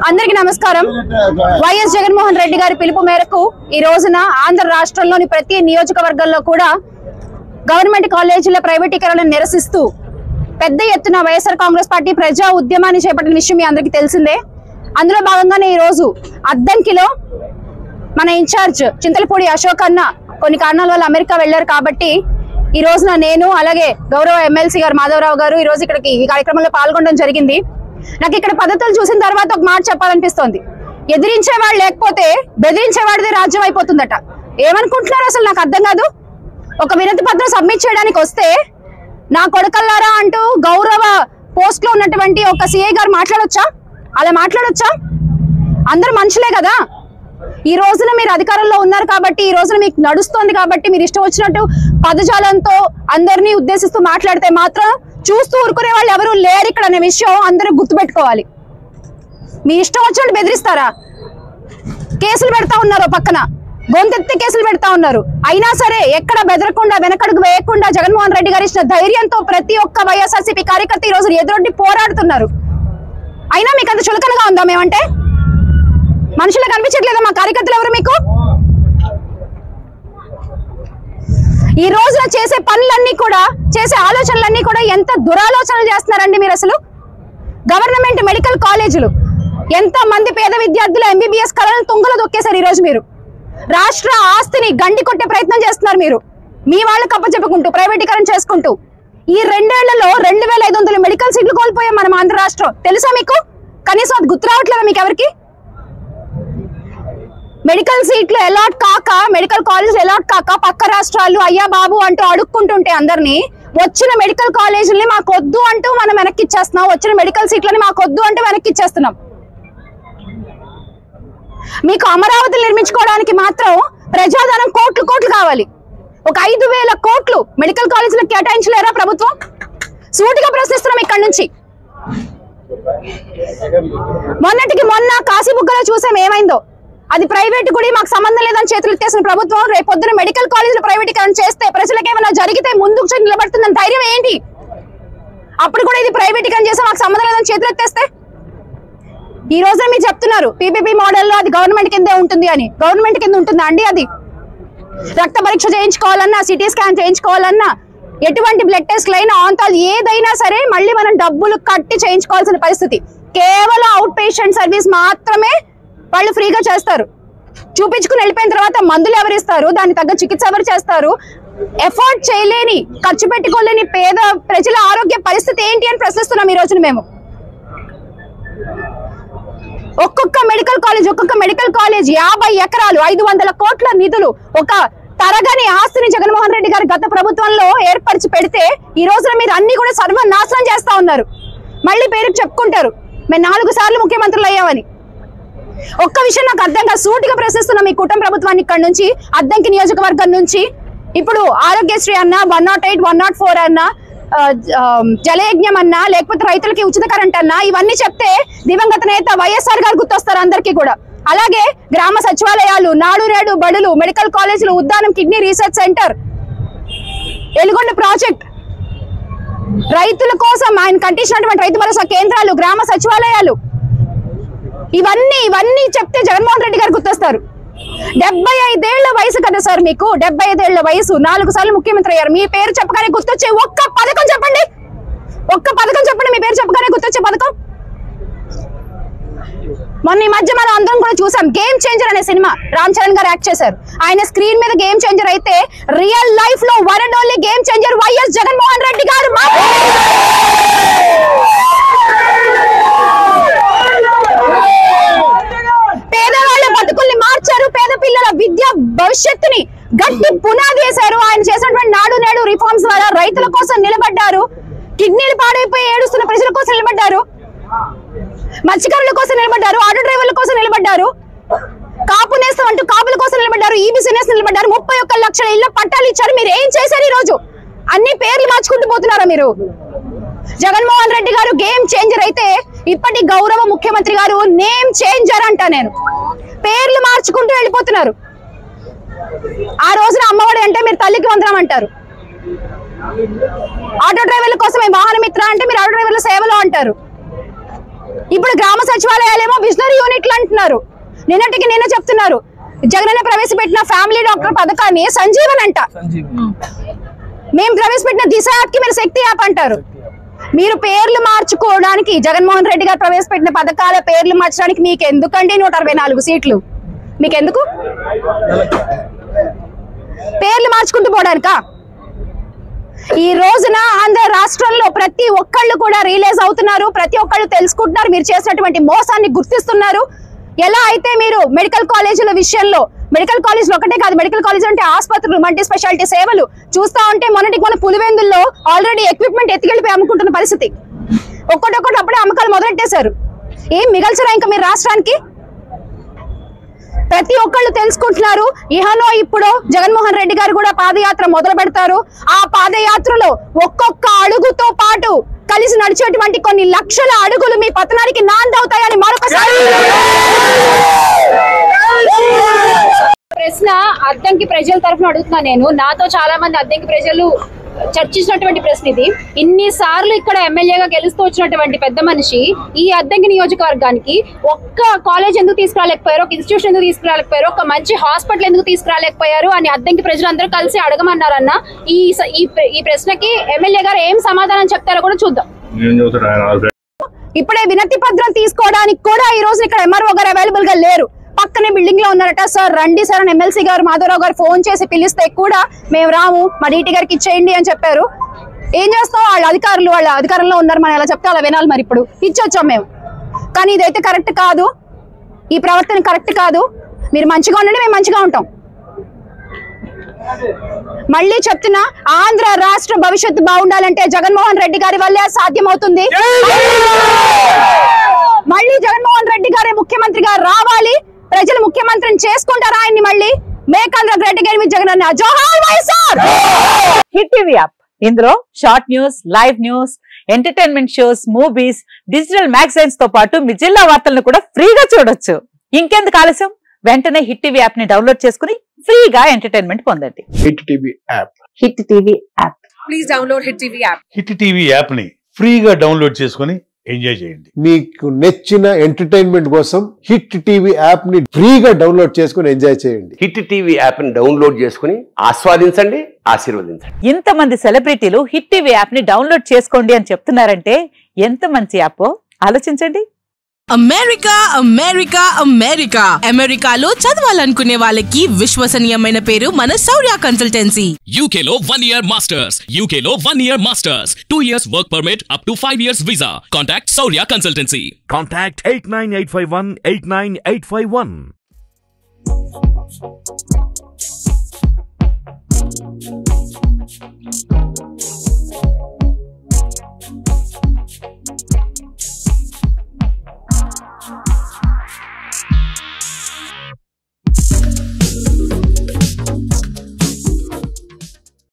అందరికీ నమస్కారం. వైఎస్ జగన్మోహన్ రెడ్డి గారి పిలుపు మేరకు ఈ రోజున ఆంధ్ర రాష్ట్రంలోని ప్రతి నియోజకవర్గంలో కూడా గవర్నమెంట్ కాలేజీల ప్రైవేటీకరణను నిరసిస్తూ పెద్ద ఎత్తున వైఎస్ఆర్ కాంగ్రెస్ పార్టీ ప్రజా ఉద్యమాన్ని చేపట్టిన విషయం మీ అందరికీ తెలిసిందే. అందులో భాగంగానే ఈ రోజు అద్దంకిలో మన ఇన్ఛార్జ్ చింతలపూడి అశోక్ అన్న కొన్ని కారణాల వల్ల అమెరికా వెళ్లారు కాబట్టి ఈ రోజున నేను అలాగే గౌరవ ఎమ్మెల్సీ గారు మాధవరావు గారు ఈ రోజు ఇక్కడికి ఈ కార్యక్రమంలో పాల్గొనడం జరిగింది. నాకు ఇక్కడ పద్ధతులు చూసిన తర్వాత ఒక మాట చెప్పాలనిపిస్తోంది. ఎదిరించేవాడు లేకపోతే బెదిరించేవాడిది రాజ్యం అయిపోతుందట. ఏమనుకుంటున్నారు అసలు నాకు అర్థం కాదు. ఒక వినతి పత్రం సబ్మిట్ చేయడానికి వస్తే నా కొడకల్లారా అంటూ గౌరవ పోస్ట్ లో ఉన్నటువంటి ఒక సిఐ గారు మాట్లాడొచ్చా? అలా మాట్లాడొచ్చా? అందరు మనుషులే కదా. ఈ రోజున మీరు అధికారంలో ఉన్నారు కాబట్టి, ఈ రోజున మీకు నడుస్తోంది కాబట్టి మీరు ఇష్టం వచ్చినట్టు పదజాలంతో అందరినీ ఉద్దేశిస్తూ మాట్లాడితే మాత్రం చూస్తూ ఊరుకునే వాళ్ళు ఎవరు లేరు ఇక్కడ అనే విషయం అందరూ గుర్తుపెట్టుకోవాలి. మీ ఇష్టం వచ్చినట్టు బెదిరిస్తారా? కేసులు పెడతా ఉన్నారు, పక్కన గొంతెత్తి కేసులు పెడతా ఉన్నారు. అయినా సరే ఎక్కడ బెదరకుండా వెనకడుగు వేయకుండా జగన్మోహన్ రెడ్డి గారు ఇచ్చిన ధైర్యంతో ప్రతి ఒక్క వైఎస్ఆర్సీపీ కార్యకర్త ఈ రోజు ఎదురొడ్డి పోరాడుతున్నారు. అయినా మీకు అంత చులకనగా ఉందా? మేమంటే మనుషులకు కనిపించట్లేదా మా కార్యకర్తలు ఎవరు? మీకు ఈ రోజున చేసే పనులన్నీ కూడా, చేసే ఆలోచనలన్నీ కూడా ఎంత దురాలోచనలు చేస్తున్నారండి మీరు అసలు. గవర్నమెంట్ మెడికల్ కాలేజీలు ఎంత మంది పేద విద్యార్థులు ఎంబీబీఎస్ కళలను తుంగలో దొక్కేశారు. ఈ రోజు మీరు రాష్ట్ర ఆస్తిని గండి కొట్టే ప్రయత్నం చేస్తున్నారు. మీరు మీ వాళ్ళకి అప్పచెప్పుకుంటూ ప్రైవేటీకరణ చేసుకుంటూ ఈ 2 ఏళ్లలో 2500 మెడికల్ సీట్లు కోల్పోయాం మనం ఆంధ్ర రాష్ట్రం. తెలుసా మీకు? కనీసం అది గుర్తు రావట్లేదా మీకు ఎవరికి? మెడికల్ సీట్లు అలాట్ కాక, మెడికల్ కాలేజీలు అలాట్ కాక పక్క రాష్ట్రాలు అయ్యా బాబు అంటూ అడుక్కుంటుంటే అందరినీ వచ్చిన మెడికల్ కాలేజీలని మాకొద్దు అంటూ మనం వెనక్కి ఇచ్చేస్తున్నాం. వచ్చిన మెడికల్ సీట్లని మాకొద్దు అంటూ వెనక్కి ఇచ్చేస్తున్నాం. మీకు అమరావతి నిర్మించుకోవడానికి మాత్రం ప్రజాధనం కోట్లు కావాలి. ఒక 5,000 కోట్లు మెడికల్ కాలేజీలకు కేటాయించలేరా ప్రభుత్వం? సూటిగా ప్రశ్నిస్తున్నాం ఇక్కడ నుంచి. మొన్నటికి మొన్న కాశీబుగ్గలో చూసాం ఏమైందో. అది ప్రైవేట్ గుడి, మాకు సంబంధం లేదని చేతులు ఎత్తేసిన ప్రభుత్వం రేపు పొద్దున మెడికల్ కాలేజీలు ప్రైవేటీకరణ చేస్తే ప్రజలకు ఏమైనా జరిగితే ముందుకు నిలబడుతుందని ధైర్యం ఏంటి? అప్పుడు కూడా ఇది ప్రైవేటీకరణ చేస్తే మాకు సంబంధం లేదని చేతులు ఎత్తేస్తే ఈ రోజున మీరు చెప్తున్నారు పీపీపీ మోడల్లో అది గవర్నమెంట్ కిందే ఉంటుంది అని. గవర్నమెంట్ కింద ఉంటుందా అండి? అది రక్త పరీక్ష చేయించుకోవాలన్నా, సిటీ స్కాన్ చేయించుకోవాలన్నా, ఎటువంటి బ్లడ్ టెస్ట్లు అయినా, ఆంతాలు ఏదైనా సరే మళ్ళీ మనం డబ్బులు కట్టి చేయించుకోవాల్సిన పరిస్థితి. కేవలం అవుట్ పేషెంట్ సర్వీస్ మాత్రమే వాళ్ళు ఫ్రీగా చేస్తారు. చూపించుకుని వెళ్ళిపోయిన తర్వాత మందులు ఎవరిస్తారు, దానికి తగ్గ చికిత్స ఎవరు చేస్తారు? ఎఫోర్డ్ చేయలేని, ఖర్చు పెట్టుకోలేని పేద ప్రజల ఆరోగ్య పరిస్థితి ఏంటి అని ప్రశ్నిస్తున్నాం ఈ రోజున మేము. ఒక్కొక్క మెడికల్ కాలేజ్ 50 ఎకరాలు 500 కోట్ల నిధులు, ఒక తరగని ఆస్తిని జగన్మోహన్ రెడ్డి గారు గత ప్రభుత్వంలో ఏర్పరిచి పెడితే ఈ రోజున మీరు అన్ని కూడా సర్వనాశనం చేస్తా ఉన్నారు. మళ్ళీ పేరుకు చెప్పుకుంటారు మేము 4 సార్లు ముఖ్యమంత్రులు అయ్యామని. ఒక్క విషయం నాకు అర్థం కాదు. సూటిగా ప్రశ్నిస్తున్నాం ఈ కూటమి ప్రభుత్వాన్ని ఇక్కడ నుంచి, అద్దంకి నియోజకవర్గం నుంచి. ఇప్పుడు ఆరోగ్యశ్రీ అన్నా, 108, 104 అన్నా, జలయజ్ఞం అన్నా, లేకపోతే రైతులకి ఉచిత కరెంట్ అన్నా, ఇవన్నీ చెప్తే దివంగత నేత వైఎస్ఆర్ గారు గుర్తొస్తారు అందరికీ కూడా. అలాగే గ్రామ సచివాలయాలు, నాడు నేడు బడులు, మెడికల్ కాలేజీలు, Uddanam kidney research centre, Elugonda project, రైతుల కోసం ఆయన కట్టించినటువంటి రైతు భరోసా కేంద్రాలు, గ్రామ సచివాలయాలు, ఇవన్నీ చెప్తే జగన్మోహన్ రెడ్డి గారు గుర్తొస్తారు. 75 ఏళ్ల వయసు కదా సార్ మీకు. 75 ఏళ్ల వయసు, 4 సార్లు ముఖ్యమంత్రి అయ్యారు. మీ పేరు చెప్పగానే గుర్తొచ్చే ఒక్క పథకం చెప్పండి. మీ పేరు చెప్పగానే గుర్తొచ్చే పథకం. మొన్న ఈ మధ్య మనం అందరం కూడా చూసాం గేమ్ చేంజర్ అనే సినిమా, రామ్ చరణ్ గారు యాక్ట్ చేశారు. ఆయన స్క్రీన్ మీద గేమ్ చేంజర్ అయితే రియల్ లైఫ్ లో one and only game changer YS Jaganmohan Reddy గారు. పేదవాళ్ళ బతుకుల్ని మార్చారు, పేద పిల్లల విద్యా భవిష్యత్తుని గట్టి పునాది వేశారు. ఆయన చేసినటువంటి నాడు నేడు రిఫార్మ్స్ ద్వారా రైతుల కోసం నిలబడ్డారు. కిడ్నీలు పాడైపోయి ఏడుస్తున్న ప్రజల కోసం నిలబడ్డారు. మత్స్యకారుల కోసం నిలబడ్డారు. ఆటో డ్రైవర్ల కోసం నిలబడ్డారు. కాపు నేస్తం అంటూ కాపుల కోసం నిలబడ్డారు. ఈబీసీ నేస్తం నిలబడ్డారు. 31 లక్షల ఇళ్ల పట్టాలు ఇచ్చారు. మీరు ఏం చేశారు? ఈ రోజు అన్ని పేర్లు మార్చుకుంటూ పోతున్నారా మీరు? జగన్మోహన్ రెడ్డి గారు గేమ్ చేంజర్ అయితే ఇప్పటి గౌరవ ముఖ్యమంత్రి గారు నేమ్ చేంజర్ అంట. నేను పేర్లు మార్చుకుంటూ వెళ్ళిపోతున్నారు. ఆ రోజున అమ్మఒడి అంటే మీరు తల్లికి వందనం అంటారు. ఆటో డ్రైవర్ల కోసమే వాహన మిత్ర అంటే మీరు ఆటో డ్రైవర్ల సేవలో అంటారు. ఇప్పుడు గ్రామ సచివాలయాలేమో విజనరీ యూనిట్లు అంటున్నారు. నిన్న చెప్తున్నారు జగనన్న ప్రవేశపెట్టిన ఫ్యామిలీ డాక్టర్ పథకాన్ని సంజీవన్ అంట, మేము ప్రవేశపెట్టిన దిశ యాప్కి మీరు శక్తి యాప్ అంటారు. మీరు పేర్లు మార్చుకోవడానికి జగన్మోహన్ రెడ్డి గారు ప్రవేశపెట్టిన పథకాల పేర్లు మార్చడానికి మీకు ఎందుకండి 164 సీట్లు? మీకెందుకు పేర్లు మార్చుకుంటూ పోవడానికా? ఈ రోజున ఆంధ్ర రాష్ట్రంలో ప్రతి ఒక్కళ్ళు కూడా రియలైజ్ అవుతున్నారు, ప్రతి ఒక్కళ్ళు తెలుసుకుంటున్నారు, మీరు చేసినటువంటి మోసాన్ని గుర్తిస్తున్నారు. ఎలా అయితే మీరు మెడికల్ కాలేజీల విషయంలో, మెడికల్ కాలేజీలు ఒకటే కాదు, మెడికల్ కాలేజీలు అంటే ఆసుపత్రులు, మల్టీ స్పెషాలిటీ సేవలు చూస్తా ఉంటే మొన్నటికి మన పులివెందుల్లో ఆల్రెడీ ఎక్విప్మెంట్ ఎత్తికెళ్ళిపోయి అమ్ముకుంటున్న పరిస్థితి. ఒక్కటొక్కటి అప్పుడే అమ్మకాలు మొదలెట్టేశారు. ఏం మిగల్చరా ఇంకా మీరు రాష్ట్రానికి? ప్రతి ఒక్కళ్ళు తెలుసుకుంటున్నారు. ఇహనో ఇప్పుడు జగన్మోహన్ రెడ్డి గారు కూడా పాదయాత్ర మొదలు పెడతారు. ఆ పాదయాత్రలో ఒక్కొక్క అడుగుతో పాటు కలిసి నడిచేటువంటి కొన్ని లక్షల అడుగులు మీ పతనానికి నాందవుతాయని మరొకసారి ప్రశ్న అద్దంకి ప్రజల తరఫున అడుగుతున్నా నేను. నాతో చాలా మంది అద్దంకి ప్రజలు చర్చించినటువంటి ప్రశ్న ఇది. ఇన్నిసార్లు ఇక్కడ ఎమ్మెల్యేగా గెలుస్తూ వచ్చినటువంటి పెద్ద మనిషి ఈ అద్దంకి నియోజకవర్గానికి ఒక్క కాలేజ్ ఎందుకు తీసుకురాలేకపోయారు, ఒక ఇన్స్టిట్యూషన్ ఎందుకు తీసుకురాలేకపోయారు, ఒక మంచి హాస్పిటల్ ఎందుకు తీసుకురాలేకపోయారు అని అద్దంకి ప్రజలందరూ కలిసి అడగమన్నారన్న. ఈ ప్రశ్నకి ఎమ్మెల్యే గారు ఏం సమాధానం చెప్తారో కూడా చూద్దాం. ఇప్పుడే వినతి పత్రం తీసుకోవడానికి కూడా ఈ రోజు ఇక్కడ ఎంఆర్ఓ గారు అవైలబుల్ గా లేరు, పక్కనే బిల్డింగ్ లో ఉన్నారట. సార్ రండి సార్ అని ఎమ్మెల్సీ గారు మాధవరావు గారు ఫోన్ చేసి పిలిస్తే కూడా మేము రాము, మా డీటీ గారికి ఇచ్చేయండి అని చెప్పారు. ఏం చేస్తాం, వాళ్ళ అధికారంలో ఉన్నారు, మనం ఎలా చెప్తే అలా వినాలి. మరి ఇప్పుడు ఇచ్చొచ్చాం మేము, కానీ ఇదైతే కరెక్ట్ కాదు, ఈ ప్రవర్తన కరెక్ట్ కాదు. మీరు మంచిగా ఉండండి, మేము మంచిగా ఉంటాం. మళ్ళీ చెప్తున్నా, ఆంధ్ర రాష్ట్ర భవిష్యత్తు బాగుండాలంటే జగన్మోహన్ రెడ్డి గారి వల్లే సాధ్యమవుతుంది. మళ్ళీ జగన్మోహన్ రెడ్డి గారే ముఖ్యమంత్రిగా రావాలి, ప్రజలు ముఖ్యమంత్రిని చేసుకుంటారా ఆయన్ని మళ్ళీ. Make Andhra great again with Jagan అన్న. జోహార్ వైఎస్ఆర్. హిట్ టీవీ యాప్, ఇందులో short news, live news, entertainment shows, movies, digital magazines తో పాటు మీ జిల్లా వార్తలను కూడా ఫ్రీగా చూడొచ్చు. ఇంకెందుకు ఆలస్యం, వెంటనే హిట్ టీవీ యాప్ ని డౌన్లోడ్ చేసుకుని ఫ్రీగా ఎంటర్టైన్మెంట్ పొందండి. Hit TV app, hit TV app, please download hit TV app. Hit TV app ని ఫ్రీగా డౌన్లోడ్ చేసుకుని ఎంజాయ్ చేయండి. మీకు నచ్చిన ఎంటర్టైన్మెంట్ కోసం హిట్ టీవీ యాప్ ని ఫ్రీగా డౌన్లోడ్ చేసుకుని ఎంజాయ్ చేయండి. హిట్ టీవీ యాప్ ని డౌన్లోడ్ చేసుకుని ఆస్వాదించండి, ఆశీర్వదించండి. ఇంతమంది సెలబ్రిటీలు హిట్ టీవీ యాప్ ని డౌన్లోడ్ చేసుకోండి అని చెప్తున్నారంటే ఎంత మంచి యాప్ ఆలోచించండి. అమెరికా అమెరికా అమెరికా అమెరికాలో చదవాలనుకునే వాళ్ళకి విశ్వసనీయమైన పేరు మన శౌర్య కన్సల్టెన్సీ. UK లో 1 year masters, UK లో 1 year masters, 2 years work permit up to 5 years visa. Contact Shaurya Consultancy. Contact 89851 89851.